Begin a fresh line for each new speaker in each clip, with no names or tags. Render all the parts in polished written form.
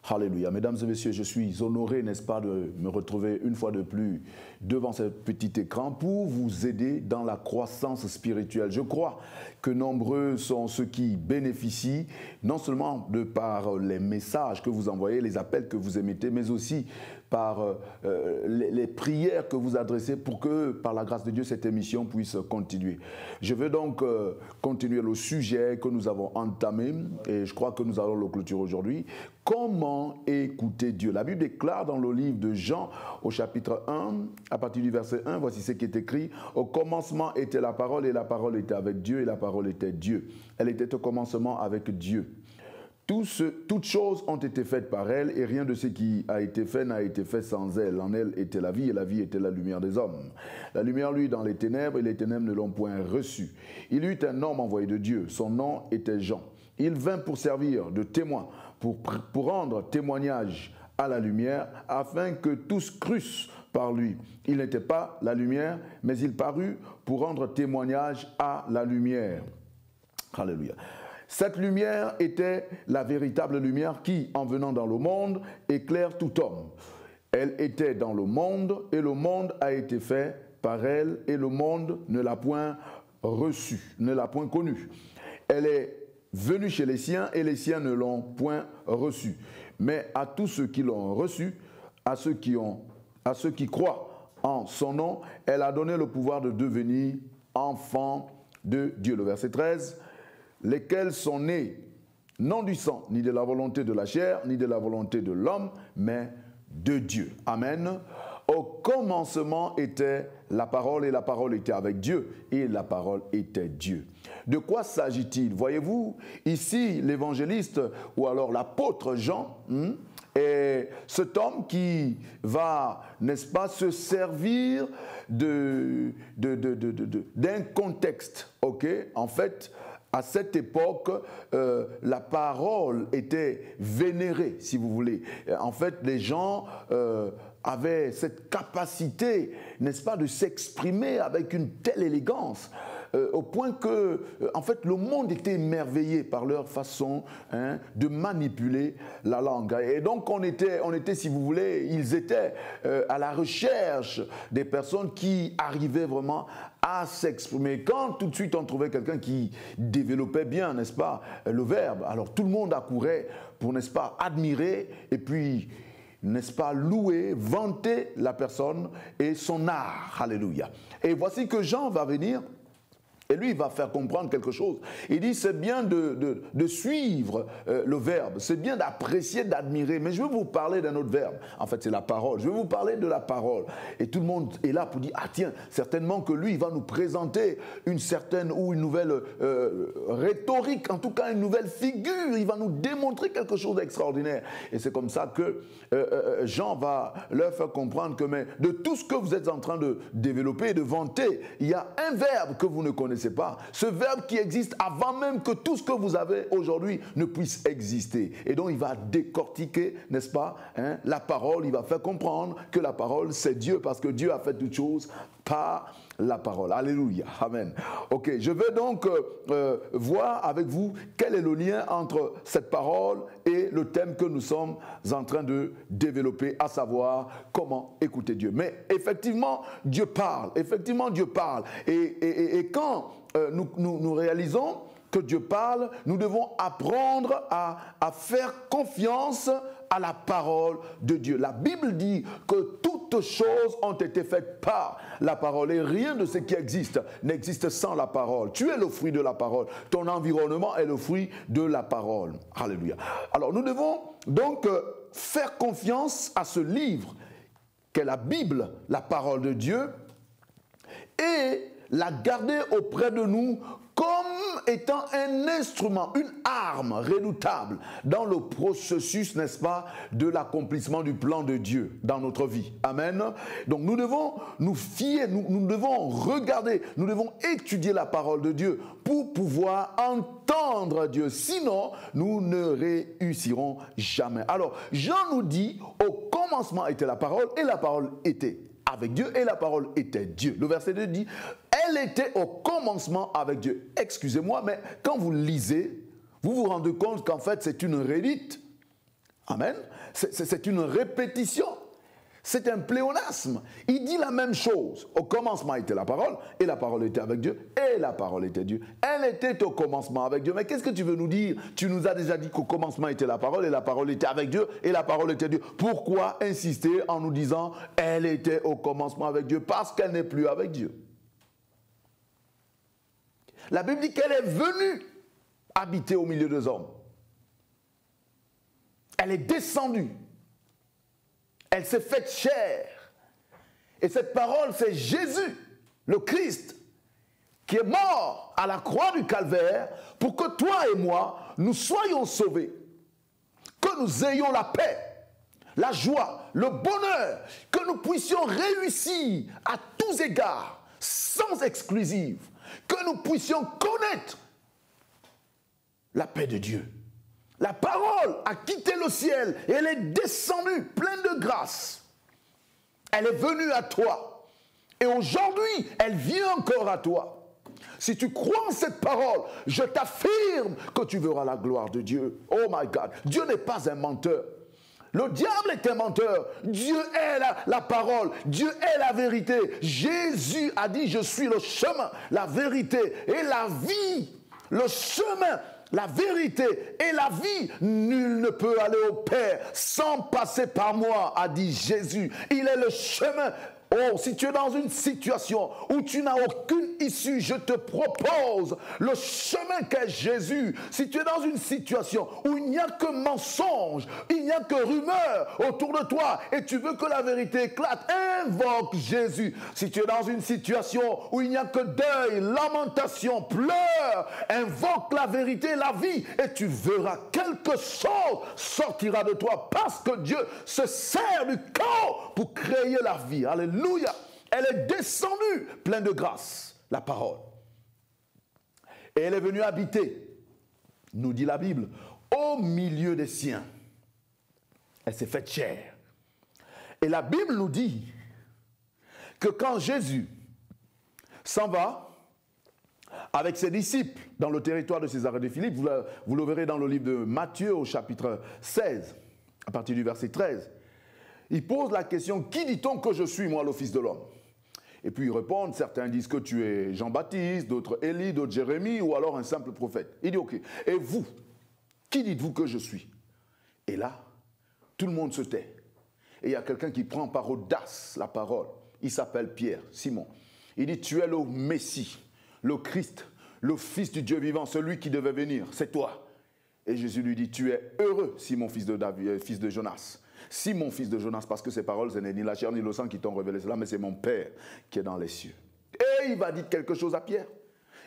Alléluia. Mesdames et messieurs, je suis honoré, n'est-ce pas, de me retrouver une fois de plus devant ce petit écran pour vous aider dans la croissance spirituelle. Je crois que nombreux sont ceux qui bénéficient, non seulement de par les messages que vous envoyez, les appels que vous émettez, mais aussi par les prières que vous adressez pour que, par la grâce de Dieu, cette émission puisse continuer. Je veux donc continuer le sujet que nous avons entamé et je crois que nous allons le clôturer aujourd'hui. Comment écouter Dieu? La Bible déclare dans le livre de Jean, au chapitre 1, à partir du verset 1, voici ce qui est écrit. Au commencement était la parole et la parole était avec Dieu et la parole était Dieu. Elle était au commencement avec Dieu. Toutes choses ont été faites par elle et rien de ce qui a été fait n'a été fait sans elle. En elle était la vie et la vie était la lumière des hommes. La lumière luit dans les ténèbres et les ténèbres ne l'ont point reçue. Il y eut un homme envoyé de Dieu, son nom était Jean. Il vint pour servir de témoin, pour rendre témoignage à la lumière, afin que tous crussent par lui. Il n'était pas la lumière, mais il parut pour rendre témoignage à la lumière. Alléluia. Cette lumière était la véritable lumière qui, en venant dans le monde, éclaire tout homme. Elle était dans le monde, et le monde a été fait par elle, et le monde ne l'a point reçue, ne l'a point connue. Elle est venue chez les siens, et les siens ne l'ont point reçue. Mais à tous ceux qui l'ont reçue, à ceux qui croient en son nom, elle a donné le pouvoir de devenir enfants de Dieu. Le verset 13. Lesquels sont nés, non du sang, ni de la volonté de la chair, ni de la volonté de l'homme, mais de Dieu. Amen. Au commencement était la parole, et la parole était avec Dieu, et la parole était Dieu. De quoi s'agit-il? Voyez-vous, ici, l'évangéliste, ou alors l'apôtre Jean, est cet homme qui va, n'est-ce pas, se servir d'un contexte, ok? En fait, à cette époque, la parole était vénérée, si vous voulez. En fait, les gens avaient cette capacité, n'est-ce pas, de s'exprimer avec une telle élégance, au point que, en fait, le monde était émerveillé par leur façon de manipuler la langue. Et donc, on était, si vous voulez, ils étaient à la recherche des personnes qui arrivaient vraiment à s'exprimer. Quand tout de suite on trouvait quelqu'un qui développait bien, n'est-ce pas, le verbe, alors tout le monde accourait pour, n'est-ce pas, admirer et puis, n'est-ce pas, louer, vanter la personne et son art. Alléluia. Et voici que Jean va venir. Et lui, il va faire comprendre quelque chose. Il dit, c'est bien de suivre le verbe, c'est bien d'apprécier, d'admirer, mais je veux vous parler d'un autre verbe. En fait, c'est la parole. Je veux vous parler de la parole. Et tout le monde est là pour dire, ah tiens, certainement que lui, il va nous présenter une certaine ou une nouvelle rhétorique, en tout cas une nouvelle figure. Il va nous démontrer quelque chose d'extraordinaire. Et c'est comme ça que Jean va leur faire comprendre que mais, de tout ce que vous êtes en train de développer et de vanter, il y a un verbe que vous ne connaissez pas, ce verbe qui existe avant même que tout ce que vous avez aujourd'hui ne puisse exister. Et donc il va décortiquer, n'est-ce pas, la parole, il va faire comprendre que la parole c'est Dieu, parce que Dieu a fait toutes choses par la parole. Alléluia, amen. Ok, je vais donc voir avec vous quel est le lien entre cette parole et le thème que nous sommes en train de développer, à savoir comment écouter Dieu. Mais effectivement, Dieu parle. Effectivement, Dieu parle. Et quand nous réalisons que Dieu parle, nous devons apprendre à faire confiance à la parole de Dieu. La Bible dit que toutes choses ont été faites par la parole et rien de ce qui existe n'existe sans la parole. Tu es le fruit de la parole. Ton environnement est le fruit de la parole. Alléluia. Alors nous devons donc faire confiance à ce livre qu'est la Bible, la parole de Dieu, et la garder auprès de nous comme étant un instrument, une arme redoutable dans le processus, n'est-ce pas, de l'accomplissement du plan de Dieu dans notre vie. Amen. Donc nous devons nous fier, nous devons regarder, nous devons étudier la parole de Dieu pour pouvoir entendre Dieu. Sinon, nous ne réussirons jamais. Alors, Jean nous dit, au commencement était la parole et la parole était avec Dieu et la parole était Dieu. Le verset 2 dit, elle était au commencement avec Dieu. Excusez-moi, mais quand vous lisez, vous vous rendez compte qu'en fait c'est une redite. Amen. C'est une répétition. C'est un pléonasme. Il dit la même chose. Au commencement était la parole, et la parole était avec Dieu, et la parole était Dieu. Elle était au commencement avec Dieu. Mais qu'est-ce que tu veux nous dire? Tu nous as déjà dit qu'au commencement était la parole, et la parole était avec Dieu, et la parole était Dieu. Pourquoi insister en nous disant elle était au commencement avec Dieu? Parce qu'elle n'est plus avec Dieu. La Bible dit qu'elle est venue habiter au milieu des hommes. Elle est descendue. Elle s'est faite chair. Et cette parole, c'est Jésus, le Christ, qui est mort à la croix du Calvaire pour que toi et moi, nous soyons sauvés. Que nous ayons la paix, la joie, le bonheur, que nous puissions réussir à tous égards, sans exclusive, que nous puissions connaître la paix de Dieu. La parole a quitté le ciel et elle est descendue pleine de grâce. Elle est venue à toi. Et aujourd'hui, elle vient encore à toi. Si tu crois en cette parole, je t'affirme que tu verras la gloire de Dieu. Oh my God, Dieu n'est pas un menteur. Le diable est un menteur. Dieu est la parole. Dieu est la vérité. Jésus a dit, je suis le chemin, la vérité et la vie. Le chemin, la vérité et la vie, nul ne peut aller au Père sans passer par moi, a dit Jésus. Il est le chemin. Oh, si tu es dans une situation où tu n'as aucune issue, je te propose le chemin qu'est Jésus. Si tu es dans une situation où il n'y a que mensonge, il n'y a que rumeur autour de toi et tu veux que la vérité éclate, invoque Jésus. Si tu es dans une situation où il n'y a que deuil, lamentation, pleurs, invoque la vérité, la vie et tu verras quelque chose sortira de toi parce que Dieu se sert du chaos pour créer la vie. Alléluia. Elle est descendue pleine de grâce, la parole. Et elle est venue habiter, nous dit la Bible, au milieu des siens. Elle s'est faite chair. Et la Bible nous dit que quand Jésus s'en va avec ses disciples dans le territoire de Césarée de Philippe, vous le verrez dans le livre de Matthieu au chapitre 16, à partir du verset 13, il pose la question, qui dit-on que je suis, moi, le Fils de l'homme? Et puis ils répondent, certains disent que tu es Jean-Baptiste, d'autres Élie, d'autres Jérémie, ou alors un simple prophète. Il dit, ok, et vous, qui dites-vous que je suis? Et là, tout le monde se tait. Et il y a quelqu'un qui prend par audace la parole. Il s'appelle Pierre, Simon. Il dit, tu es le Messie, le Christ, le Fils du Dieu vivant, celui qui devait venir, c'est toi. Et Jésus lui dit, tu es heureux, Simon, fils de Jonas. Simon, fils de Jonas, parce que ces paroles, ce n'est ni la chair ni le sang qui t'ont révélé cela, mais c'est mon Père qui est dans les cieux. Et il va dire quelque chose à Pierre.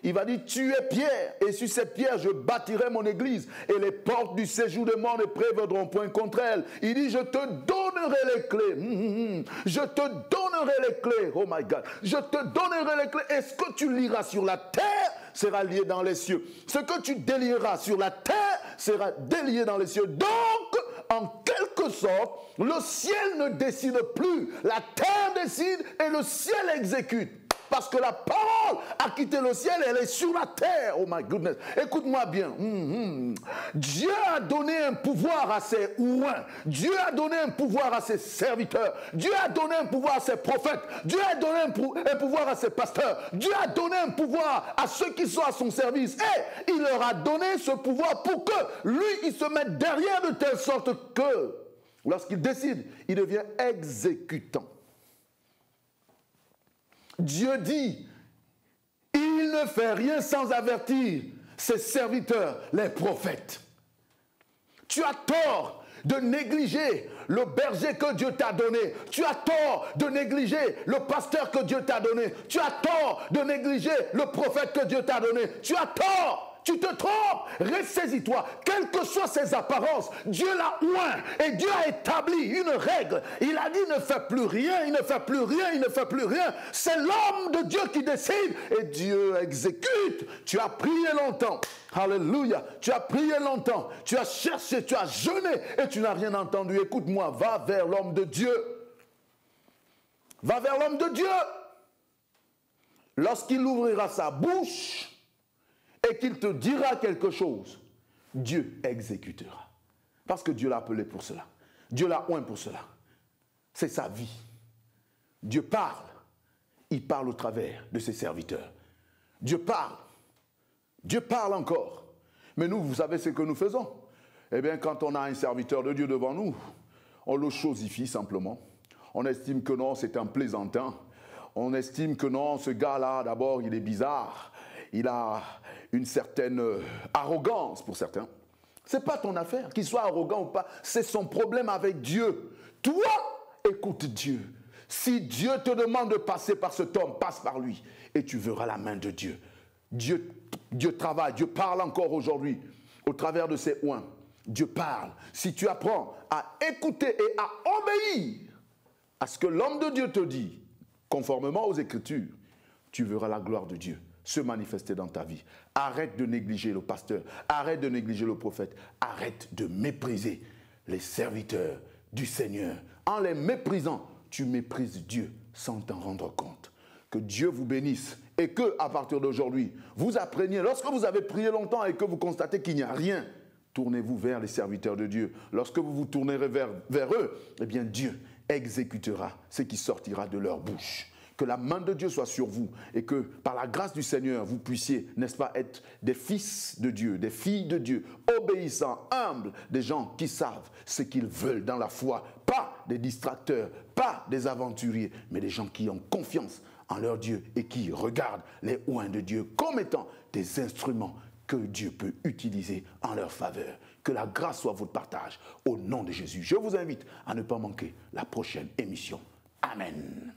Il va dire, tu es Pierre, et sur cette pierre, je bâtirai mon église, et les portes du séjour de mort ne prévaudront point contre elle. Il dit, je te donnerai les clés. Je te donnerai les clés. Oh my God. Je te donnerai les clés. Et ce que tu liras sur la terre sera lié dans les cieux. Ce que tu délieras sur la terre sera délié dans les cieux. Donc, en quelque sorte, le ciel ne décide plus. La terre décide et le ciel exécute. Parce que la parole a quitté le ciel, elle est sur la terre. Oh my goodness. Écoute-moi bien. Dieu a donné un pouvoir à ses ouins. Dieu a donné un pouvoir à ses serviteurs. Dieu a donné un pouvoir à ses prophètes. Dieu a donné un pouvoir à ses pasteurs. Dieu a donné un pouvoir à ceux qui sont à son service. Et il leur a donné ce pouvoir pour que lui, il se mette derrière de telle sorte que, lorsqu'il décide, il devient exécutant. Dieu dit, il ne fait rien sans avertir ses serviteurs, les prophètes. Tu as tort de négliger le berger que Dieu t'a donné. Tu as tort de négliger le pasteur que Dieu t'a donné. Tu as tort de négliger le prophète que Dieu t'a donné. Tu as tort. Tu te trompes, ressaisis-toi, quelles que soient ses apparences, Dieu l'a oint et Dieu a établi une règle. Il a dit ne fais plus rien, il ne fait plus rien, il ne fait plus rien. C'est l'homme de Dieu qui décide et Dieu exécute. Tu as prié longtemps, alléluia, tu as prié longtemps, tu as cherché, tu as jeûné et tu n'as rien entendu. Écoute-moi, va vers l'homme de Dieu. Va vers l'homme de Dieu. Lorsqu'il ouvrira sa bouche, et qu'il te dira quelque chose, Dieu exécutera. Parce que Dieu l'a appelé pour cela. Dieu l'a oint pour cela. C'est sa vie. Dieu parle. Il parle au travers de ses serviteurs. Dieu parle. Dieu parle encore. Mais nous, vous savez ce que nous faisons? Eh bien, quand on a un serviteur de Dieu devant nous, on le chosifie simplement. On estime que non, c'est un plaisantin. On estime que non, ce gars-là, d'abord, il est bizarre. Il a une certaine arrogance pour certains. Ce n'est pas ton affaire, qu'il soit arrogant ou pas. C'est son problème avec Dieu. Toi, écoute Dieu. Si Dieu te demande de passer par cet homme, passe par lui. Et tu verras la main de Dieu. Dieu travaille, Dieu parle encore aujourd'hui au travers de ses oints. Dieu parle. Si tu apprends à écouter et à obéir à ce que l'homme de Dieu te dit, conformément aux Écritures, tu verras la gloire de Dieu se manifester dans ta vie. Arrête de négliger le pasteur, arrête de négliger le prophète, arrête de mépriser les serviteurs du Seigneur. En les méprisant, tu méprises Dieu sans t'en rendre compte. Que Dieu vous bénisse et que, à partir d'aujourd'hui, vous appreniez, lorsque vous avez prié longtemps et que vous constatez qu'il n'y a rien, tournez-vous vers les serviteurs de Dieu. Lorsque vous vous tournerez vers eux, eh bien Dieu exécutera ce qui sortira de leur bouche. Que la main de Dieu soit sur vous et que par la grâce du Seigneur, vous puissiez, n'est-ce pas, être des fils de Dieu, des filles de Dieu, obéissants, humbles, des gens qui savent ce qu'ils veulent dans la foi. Pas des distracteurs, pas des aventuriers, mais des gens qui ont confiance en leur Dieu et qui regardent les oints de Dieu comme étant des instruments que Dieu peut utiliser en leur faveur. Que la grâce soit votre partage. Au nom de Jésus, je vous invite à ne pas manquer la prochaine émission. Amen.